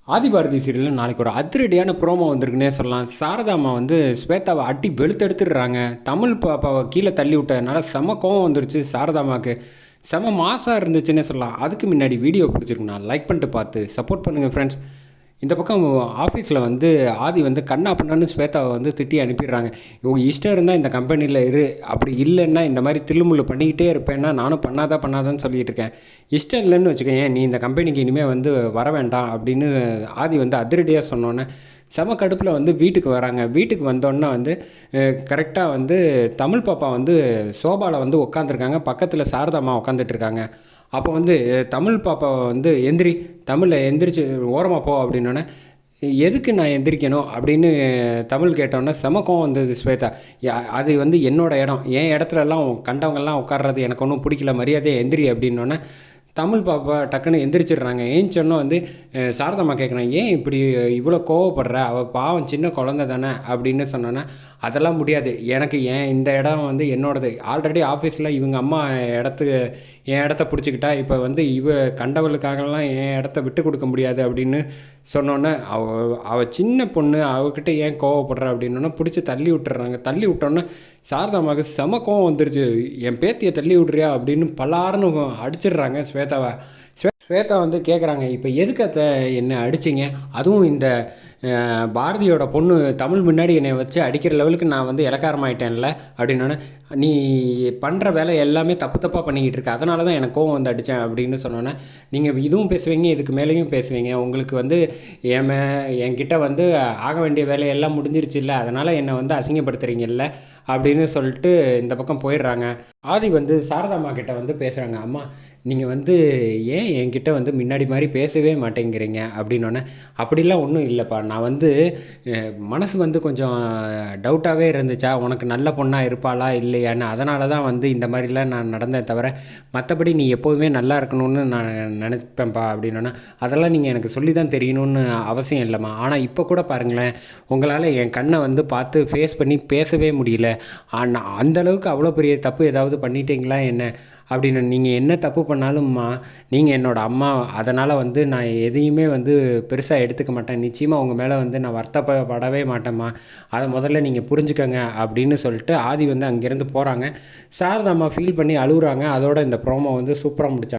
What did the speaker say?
ஆதிபாரதி சீரியலில் நாளைக்கு ஒரு அதிரடியான ப்ரோமோ வந்திருக்குன்னே சொல்லலாம். சாரதாம்மா வந்து ஸ்வேதாவை அடி வெளுத்தெடுத்துடுறாங்க. தமிழ் பாப்பாவை கீழே தள்ளி விட்டதுனால செம கோவம் வந்துருச்சு சாரதாம்மாவுக்கு. செம மாசாக இருந்துச்சுன்னே சொல்லலாம். அதுக்கு முன்னாடி வீடியோ பிடிச்சிருக்குண்ணா லைக் பண்ணிட்டு பார்த்து சப்போர்ட் பண்ணுங்கள் ஃப்ரெண்ட்ஸ். இந்த பக்கம் ஆஃபீஸில் வந்து ஆதி வந்து கண்ணா பண்ணான்னு ஸ்வேதாவை வந்து திட்டி அனுப்பிடுறாங்க. இவங்க இஷ்டம் இருந்தால் இந்த கம்பெனியில் இரு, அப்படி இல்லைன்னா இந்த மாதிரி தில்லுமுள்ளு பண்ணிக்கிட்டே இருப்பேன்னா நானும் பண்ணாதான்னு சொல்லிகிட்டு இருக்கேன். இஷ்டம் இல்லைன்னு வச்சுக்கோங்க, நீ இந்த கம்பெனிக்கு இனிமேல் வந்து வர வேண்டாம் அப்படின்னு ஆதி வந்து அதிரடியாக சொன்னோன்னே செம கடுப்பில் வந்து வீட்டுக்கு வராங்க. வீட்டுக்கு வந்தோன்னே வந்து கரெக்டாக வந்து தமிழ் பாப்பா வந்து சோபாவில் வந்து உட்காந்துருக்காங்க. பக்கத்தில் சாரதாம்மா உட்காந்துட்ருக்காங்க. அப்போ வந்து தமிழ் பாப்பாவை வந்து எந்திரி, தமிழில் எந்திரிச்சு ஓரமாக போ அப்படின்னோடனே, எதுக்கு நான் எந்திரிக்கணும் அப்படின்னு தமிழ் கேட்டோன்னே செம கோவம் வந்தது ஸ்வேதா. அது வந்து என்னோடய இடம், என் இடத்துலலாம் கண்டவங்கெல்லாம் உட்கார்றது எனக்கு ஒன்றும் பிடிக்கல, மரியாதையை எந்திரி அப்படின்னோடனே தமிழ் பாப்பா டக்குன்னு எந்திரிச்சிடுறாங்க. ஏஞ்சோன்னே வந்து சாரதாம்மா கேட்குறாங்க, ஏன் இப்படி இவ்வளோ கோவப்படுற, அவள் பாவம் சின்ன குழந்த தானே அப்படின்னு சொன்னோன்னே, அதெல்லாம் முடியாது, எனக்கு இந்த இடம் வந்து என்னோடது. ஆல்ரெடி ஆஃபீஸில் இவங்க அம்மா என் இடத்த பிடிச்சிக்கிட்டா, இப்போ வந்து கண்டவளுக்காகலாம் என் இடத்த விட்டு கொடுக்க முடியாது அப்படின்னு சொன்னோன்னே, அவள் சின்ன பொண்ணு, அவகிட்ட ஏன் கோவப்படுற அப்படின்னோன்னா பிடிச்சி தள்ளி விட்டுறாங்க. தள்ளி விட்டோன்னே சாரதாம்மாவுக்கு செம கோவம் வந்துருச்சு. என் பேத்தியை தள்ளி விட்றியா அப்படின்னு பலாருன்னு அடிச்சிடுறாங்க ஸ்வேதாவை. ஸ்வேதா வந்து கேட்குறாங்க, இப்போ எதுக்கு என்னை அடிச்சிங்க, அதுவும் இந்த பாரதியோட பொண்ணு தமிழ் முன்னாடி என்னை வச்சு அடிக்கிற லெவலுக்கு நான் வந்து இலக்காரமாயிட்டேன்ல அப்படின்னோடனே, நீ பண்ணுற வேலை எல்லாமே தப்பாக பண்ணிக்கிட்டு இருக்க, அதனால தான் எனக்கு கோவம் வந்து அடித்தேன் அப்படின்னு சொன்னோன்னே, நீங்கள் இதுவும் பேசுவீங்க இதுக்கு மேலேயும் பேசுவீங்க, உங்களுக்கு வந்து என்கிட்ட வந்து ஆக வேண்டிய வேலையெல்லாம் முடிஞ்சிருச்சு இல்லை, அதனால் என்னை வந்து அசிங்கப்படுத்துகிறீங்கல்ல அப்படின்னு சொல்லிட்டு இந்த பக்கம் போயிடுறாங்க. ஆதி வந்து சாரதாம்மா கிட்ட வந்து பேசுகிறாங்க, அம்மா நீங்கள் வந்து ஏன் என்கிட்ட வந்து முன்னாடி மாதிரி பேசவே மாட்டேங்கிறீங்க அப்படின்னோடனே, அப்படிலாம் ஒன்றும் இல்லைப்பா, நான் வந்து மனசு வந்து கொஞ்சம் டவுட்டாகவே இருந்துச்சா உனக்கு நல்ல பொண்ணாக இருப்பாளா இல்லையான்னு, அதனால தான் வந்து இந்த மாதிரிலாம் நான் நடந்தேன் தவிர மற்றபடி நீ எப்போதுமே நல்லா இருக்கணும்னு நான் நினைப்பேன்ப்பா அப்படின்னோன்னா, அதெல்லாம் நீங்கள் எனக்கு சொல்லி தான் தெரியணும்னு அவசியம் இல்லைம்மா, ஆனால் இப்போ கூட பாருங்களேன், உங்களால் என் கண்ணை வந்து பார்த்து ஃபேஸ் பண்ணி பேசவே முடியல, ஆனால் அந்தளவுக்கு அவ்வளோ பெரிய தப்பு ஏதாவது பண்ணிட்டீங்களா என்ன அப்படின்னு. நீங்கள் என்ன தப்பு பண்ணாலும்மா, நீங்கள் என்னோடய அம்மா, அதனால் வந்து நான் எதையுமே வந்து பெருசாக எடுத்துக்க மாட்டேன், நிச்சயமாக உங்கள் மேலே வந்து நான் வருத்தப்படவே மாட்டேம்மா, அதை முதல்ல நீங்கள் புரிஞ்சுக்கங்க அப்படின்னு சொல்லிட்டு ஆதி வந்து அங்கேருந்து போகிறாங்க. சாரதாம்மா ஃபீல் பண்ணி அழுகுறாங்க. அதோட இந்த ப்ரோமோ வந்து சூப்பராக முடிச்சாங்க.